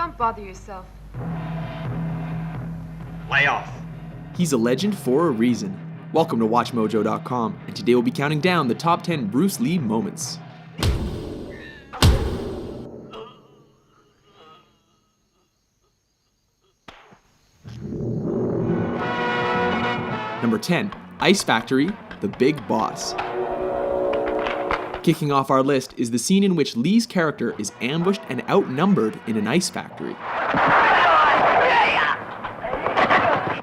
Don't bother yourself. Lay off. He's a legend for a reason. Welcome to WatchMojo.com, and today we'll be counting down the top 10 Bruce Lee moments. Number 10, Ice Factory, The Big Boss. Kicking off our list is the scene in which Lee's character is ambushed and outnumbered in an ice factory.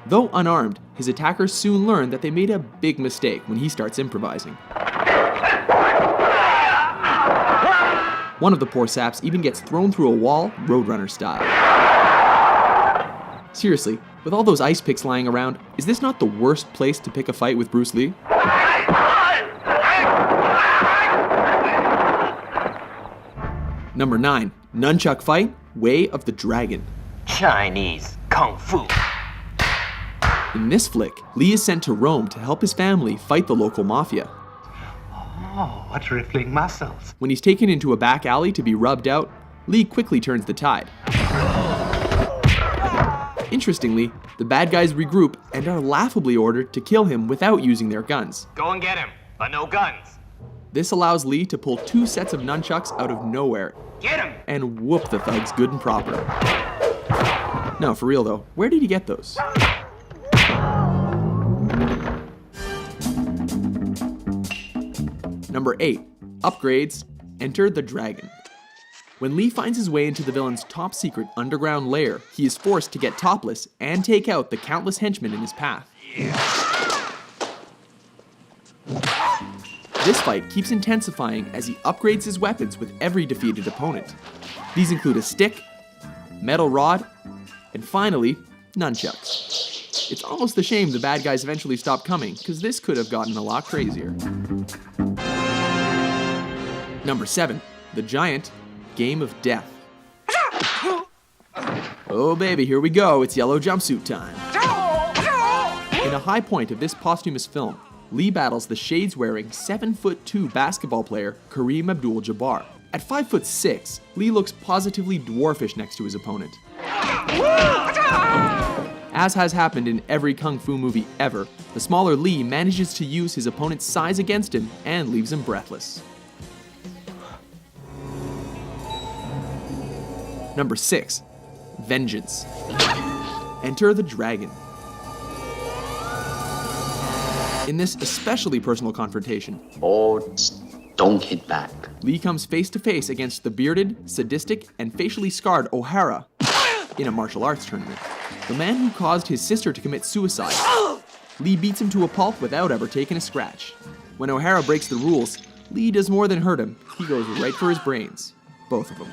Though unarmed, his attackers soon learn that they made a big mistake when he starts improvising. One of the poor saps even gets thrown through a wall, Roadrunner style. Seriously, with all those ice picks lying around, is this not the worst place to pick a fight with Bruce Lee? Number 9, Nunchuck Fight, Way of the Dragon. Chinese Kung Fu. In this flick, Lee is sent to Rome to help his family fight the local mafia. Oh, what rippling muscles. When he's taken into a back alley to be rubbed out, Lee quickly turns the tide. Interestingly, the bad guys regroup and are laughably ordered to kill him without using their guns. Go and get him, but no guns. This allows Lee to pull 2 sets of nunchucks out of nowhere Get him! and whoop the thugs good and proper. No, for real though, where did he get those? Number 8, Upgrades, Enter the Dragon. When Lee finds his way into the villain's top secret underground lair, he is forced to get topless and take out the countless henchmen in his path. This fight keeps intensifying as he upgrades his weapons with every defeated opponent. These include a stick, metal rod, and finally, nunchucks. It's almost a shame the bad guys eventually stopped coming, because this could have gotten a lot crazier. Number 7, The Giant, Game of Death. Oh baby, here we go, it's yellow jumpsuit time. In a high point of this posthumous film, Lee battles the shades-wearing 7'2" basketball player Kareem Abdul-Jabbar. At 5'6", Lee looks positively dwarfish next to his opponent. As has happened in every kung fu movie ever, the smaller Lee manages to use his opponent's size against him and leaves him breathless. Number 6, Vengeance. Enter the Dragon. In this especially personal confrontation, don't hit back. Lee comes face to face against the bearded, sadistic, and facially scarred O'Hara in a martial arts tournament. The man who caused his sister to commit suicide. Lee beats him to a pulp without ever taking a scratch. When O'Hara breaks the rules, Lee does more than hurt him. He goes right for his brains. Both of them.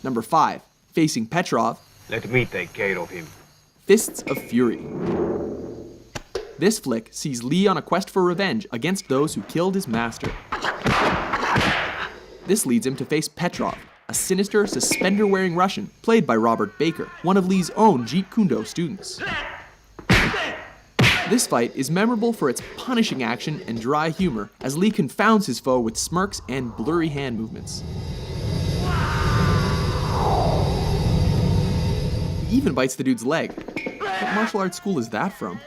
Number 5, facing Petrov. Let me take care of him. Fists of Fury. This flick sees Lee on a quest for revenge against those who killed his master. This leads him to face Petrov, a sinister, suspender-wearing Russian played by Robert Baker, one of Lee's own Jeet Kune Do students. This fight is memorable for its punishing action and dry humor, as Lee confounds his foe with smirks and blurry hand movements. He even bites the dude's leg. What martial arts school is that from?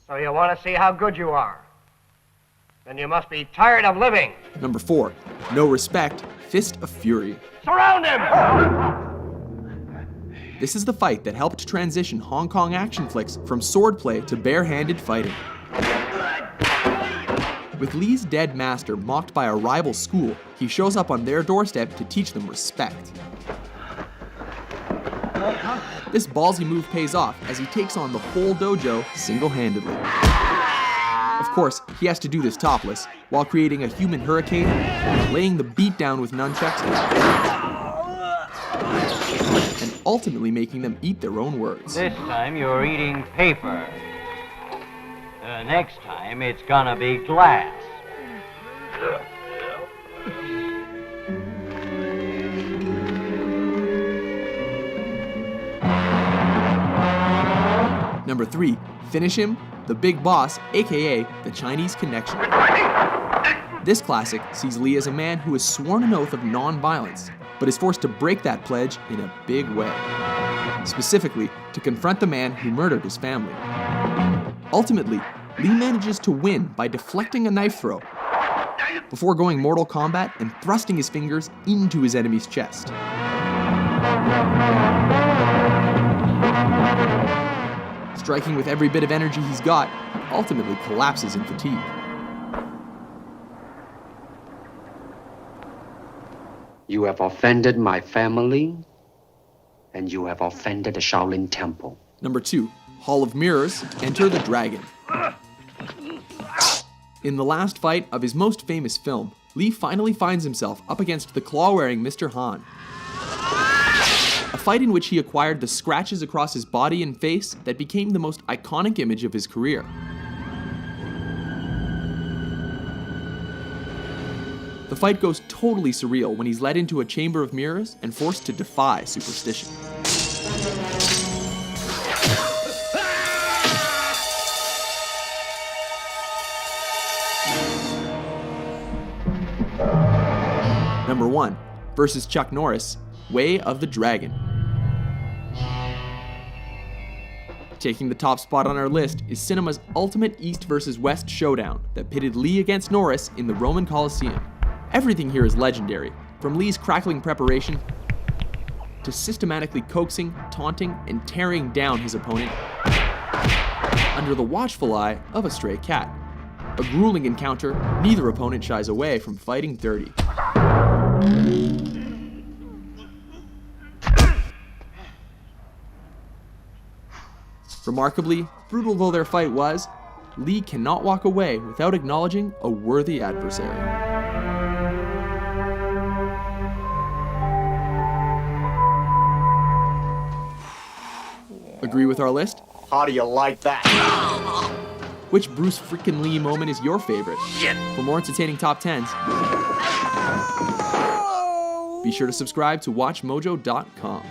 So you want to see how good you are? Then you must be tired of living. Number 4, No Respect, Fist of Fury. Surround him! This is the fight that helped transition Hong Kong action flicks from swordplay to bare-handed fighting. With Lee's dead master mocked by a rival school, he shows up on their doorstep to teach them respect. This ballsy move pays off as he takes on the whole dojo single-handedly. Of course, he has to do this topless, while creating a human hurricane, laying the beat down with nunchucks, and ultimately making them eat their own words. This time you're eating paper. Next time it's gonna be glass. Number 3, finish him, the big boss, aka the Chinese Connection. This classic sees Lee as a man who has sworn an oath of non-violence, but is forced to break that pledge in a big way. Specifically, to confront the man who murdered his family. Ultimately, Lee manages to win by deflecting a knife throw, before going Mortal Kombat and thrusting his fingers into his enemy's chest. Striking with every bit of energy he's got, he ultimately collapses in fatigue. You have offended my family, and you have offended the Shaolin Temple. Number 2, Hall of Mirrors, Enter the Dragon. In the last fight of his most famous film, Lee finally finds himself up against the claw-wearing Mr. Han. A fight in which he acquired the scratches across his body and face that became the most iconic image of his career. The fight goes totally surreal when he's led into a chamber of mirrors and forced to defy superstition. Number 1, versus Chuck Norris, Way of the Dragon. Taking the top spot on our list is cinema's ultimate East versus West showdown that pitted Lee against Norris in the Roman Colosseum. Everything here is legendary, from Lee's crackling preparation to systematically coaxing, taunting, and tearing down his opponent under the watchful eye of a stray cat. A grueling encounter, neither opponent shies away from fighting dirty. Remarkably, brutal though their fight was, Lee cannot walk away without acknowledging a worthy adversary. Agree with our list? How do you like that? Which Bruce freaking Lee moment is your favorite? For more entertaining top 10s, be sure to subscribe to WatchMojo.com.